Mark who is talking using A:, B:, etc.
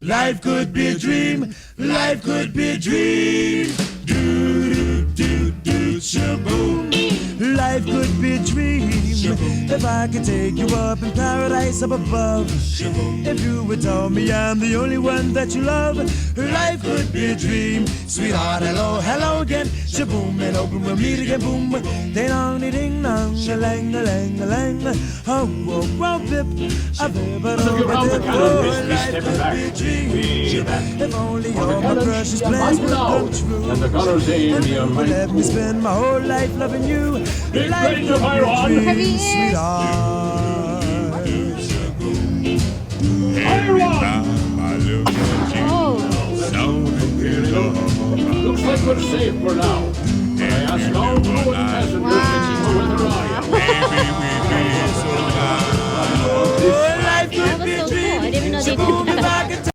A: Life could be a dream, life could be a dream. Do, do, do, do, shaboom. Life could be a dream. If I could take you up in paradise up above. If you would tell me I'm the only one that you love. Life could be a dream. Sweetheart, hello, hello again. Shaboom, and open we'll meet again. Boom, ding dong, ding dong, a lang, a lang, a lang. Oh, whoa, whoa, bip, a bip, a dip, oh, life could be a dream. If only all my precious plans would come true.
B: And the colors aim the
A: Let me spend my whole life loving you. Life could be a dream, sweetheart.
B: Looks like we're safe for now.